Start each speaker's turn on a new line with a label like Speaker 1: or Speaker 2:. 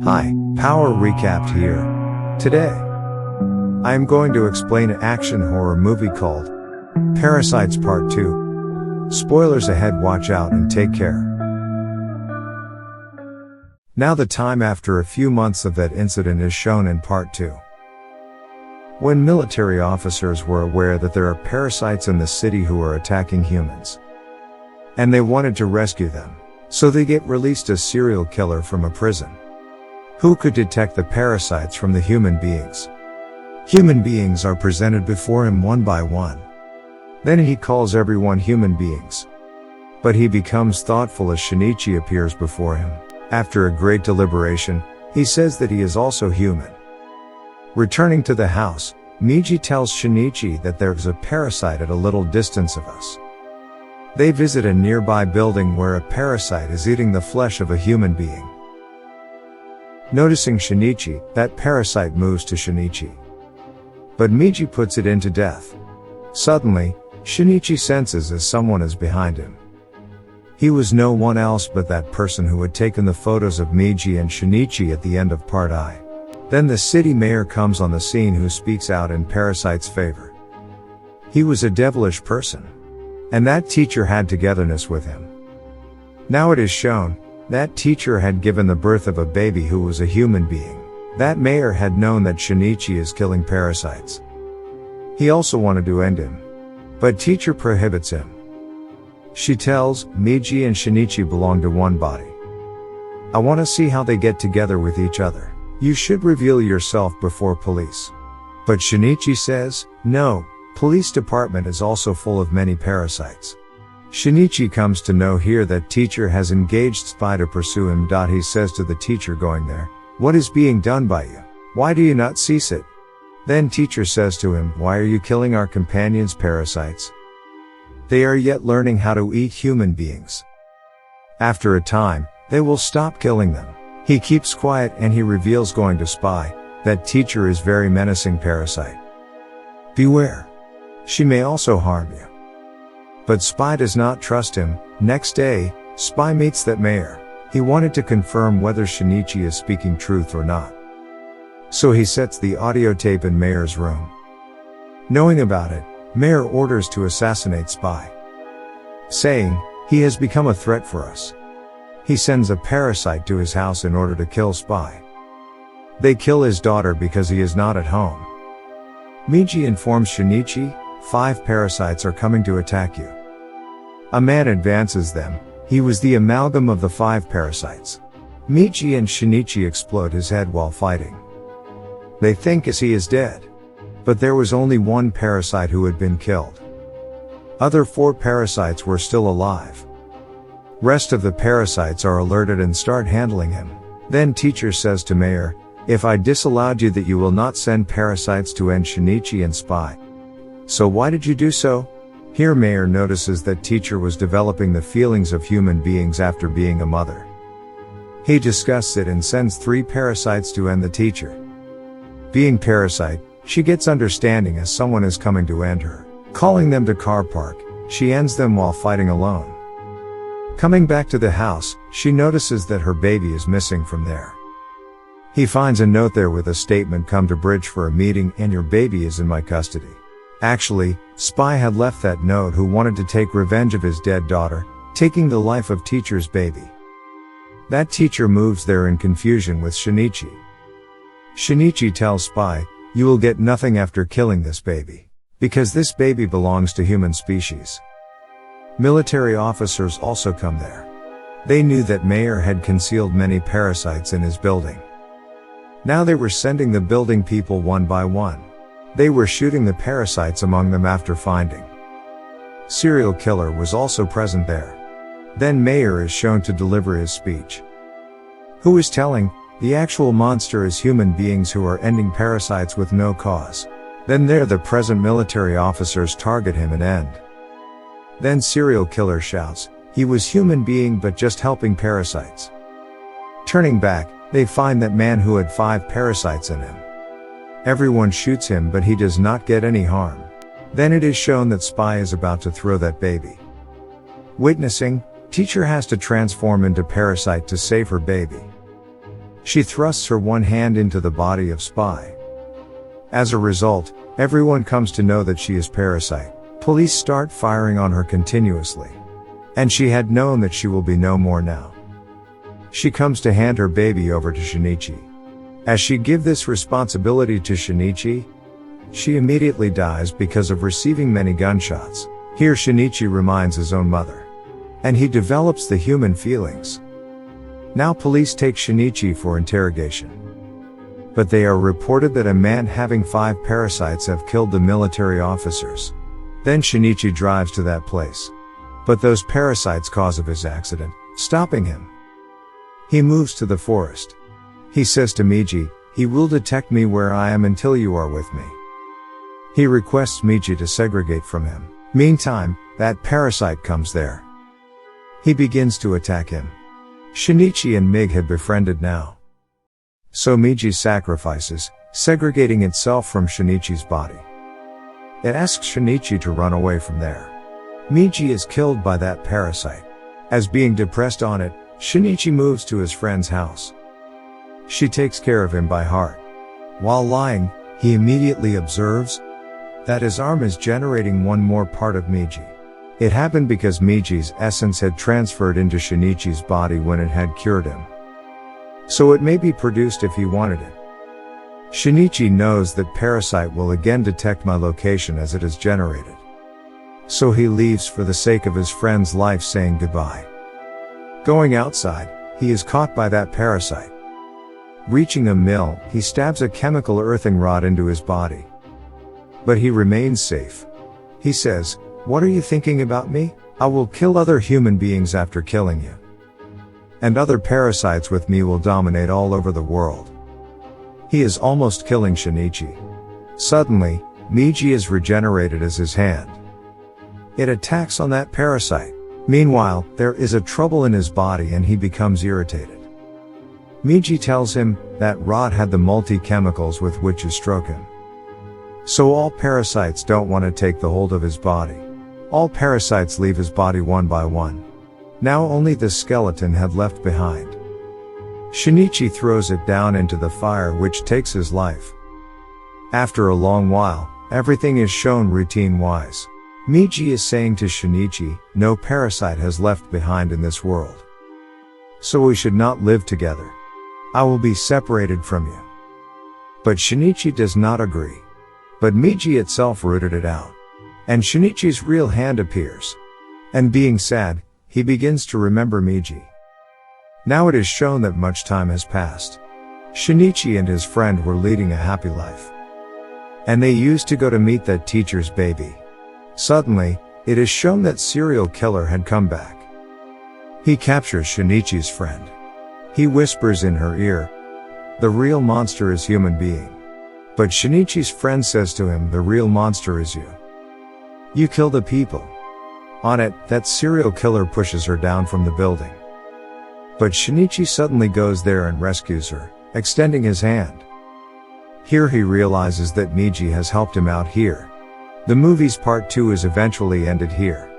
Speaker 1: Hi, Power Recapped here. Today, I am going to explain an action horror movie called Parasites Part 2. Spoilers ahead, watch out and take care. Now the time after a few months of that incident is shown in Part 2. When military officers were aware that there are parasites in the city who are attacking humans, and they wanted to rescue them, so they get released a serial killer from a prison, who could detect the parasites from the human beings. Human beings are presented before him one by one. Then he calls everyone human beings. But he becomes thoughtful as Shinichi appears before him. After a great deliberation, he says that he is also human. Returning to the house, Miji tells Shinichi that there is a parasite at a little distance of us. They visit a nearby building where a parasite is eating the flesh of a human being. Noticing Shinichi, that parasite moves to Shinichi. But Miji puts it into death. Suddenly, Shinichi senses as someone is behind him. He was no one else but that person who had taken the photos of Miji and Shinichi at the end of Part.2. Then the city mayor comes on the scene, who speaks out in Parasite's favor. He was a devilish person, and that teacher had togetherness with him. Now it is shown, that teacher had given the birth of a baby who was a human being. That mayor had known that Shinichi is killing parasites. He also wanted to end him, but teacher prohibits him. She tells, Miji and Shinichi belong to one body. I want to see how they get together with each other. You should reveal yourself before police. But Shinichi says, no, police department is also full of many parasites. Shinichi comes to know here that teacher has engaged spy to pursue him. He says to the teacher going there, what is being done by you? Why do you not cease it? Then teacher says to him, why are you killing our companions' parasites? They are yet learning how to eat human beings. After a time, they will stop killing them. He keeps quiet and he reveals going to spy, that teacher is very menacing parasite. Beware. She may also harm you. But spy does not trust him. Next day, spy meets that mayor. He wanted to confirm whether Shinichi is speaking truth or not. So he sets the audio tape in mayor's room. Knowing about it, mayor orders to assassinate spy, saying, he has become a threat for us. He sends a parasite to his house in order to kill spy. They kill his daughter because he is not at home. Miji informs Shinichi, 5 parasites are coming to attack you. A man advances them. He was the amalgam of the 5 parasites. Miji and Shinichi explode his head while fighting. They think as he is dead. But there was only one parasite who had been killed. Other 4 parasites were still alive. Rest of the parasites are alerted and start handling him. Then teacher says to mayor, if I disallowed you that you will not send parasites to end Shinichi and spy. So why did you do so? Here mayor notices that teacher was developing the feelings of human beings after being a mother. He discusses it and sends 3 parasites to end the teacher. Being parasite, she gets understanding as someone is coming to end her. Calling them to car park, she ends them while fighting alone. Coming back to the house, she notices that her baby is missing from there. He finds a note there with a statement, come to bridge for a meeting and your baby is in my custody. Actually, spy had left that note who wanted to take revenge of his dead daughter, taking the life of teacher's baby. That teacher moves there in confusion with Shinichi. Shinichi tells spy, you will get nothing after killing this baby. Because this baby belongs to human species. Military officers also come there. They knew that mayor had concealed many parasites in his building. Now they were sending the building people one by one. They were shooting the parasites among them after finding. Serial killer was also present there. Then mayor is shown to deliver his speech. Who is telling, the actual monster is human beings who are ending parasites with no cause. Then there the present military officers target him and end. Then serial killer shouts, he was human being but just helping parasites. Turning back, they find that man who had 5 parasites in him. Everyone shoots him but he does not get any harm. Then it is shown that spy is about to throw that baby. Witnessing, teacher has to transform into parasite to save her baby. She thrusts her one hand into the body of Spy. As a result, everyone comes to know that she is Parasite. Police start firing on her continuously. And she had known that she will be no more now. She comes to hand her baby over to Shinichi. As she give this responsibility to Shinichi, she immediately dies because of receiving many gunshots. Here Shinichi reminds his own mother. And he develops the human feelings. Now police take Shinichi for interrogation. But they are reported that a man having 5 parasites have killed the military officers. Then Shinichi drives to that place. But those parasites cause of his accident, stopping him. He moves to the forest. He says to Miji, he will detect me where I am until you are with me. He requests Miji to segregate from him. Meantime, that parasite comes there. He begins to attack him. Shinichi and Mig had befriended now. So Miji sacrifices, segregating itself from Shinichi's body. It asks Shinichi to run away from there. Miji is killed by that parasite. As being depressed on it, Shinichi moves to his friend's house. She takes care of him by heart. While lying, he immediately observes that his arm is generating one more part of Miji. It happened because Miji's essence had transferred into Shinichi's body when it had cured him. So it may be produced if he wanted it. Shinichi knows that Parasite will again detect my location as it is generated. So he leaves for the sake of his friend's life, saying goodbye. Going outside, he is caught by that parasite. Reaching a mill, he stabs a chemical earthing rod into his body. But he remains safe. He says, "What are you thinking about me? I will kill other human beings after killing you. And other parasites with me will dominate all over the world." He is almost killing Shinichi. Suddenly, Miji is regenerated as his hand. It attacks on that parasite. Meanwhile, there is a trouble in his body and he becomes irritated. Miji tells him that rod had the multi-chemicals with which to stroke him. So all parasites don't want to take the hold of his body. All parasites leave his body one by one. Now only the skeleton had left behind. Shinichi throws it down into the fire, which takes his life. After a long while, everything is shown routine-wise. Miji is saying to Shinichi, no parasite has left behind in this world. So we should not live together. I will be separated from you. But Shinichi does not agree. But Miji itself rooted it out. And Shinichi's real hand appears. And being sad, he begins to remember Miji. Now it is shown that much time has passed. Shinichi and his friend were leading a happy life. And they used to go to meet that teacher's baby. Suddenly, it is shown that serial killer had come back. He captures Shinichi's friend. He whispers in her ear, "The real monster is human being." But Shinichi's friend says to him, "The real monster is you. You kill the people." On it, that serial killer pushes her down from the building. But Shinichi suddenly goes there and rescues her, extending his hand. Here he realizes that Miji has helped him out here. The movie's part 2 is eventually ended here.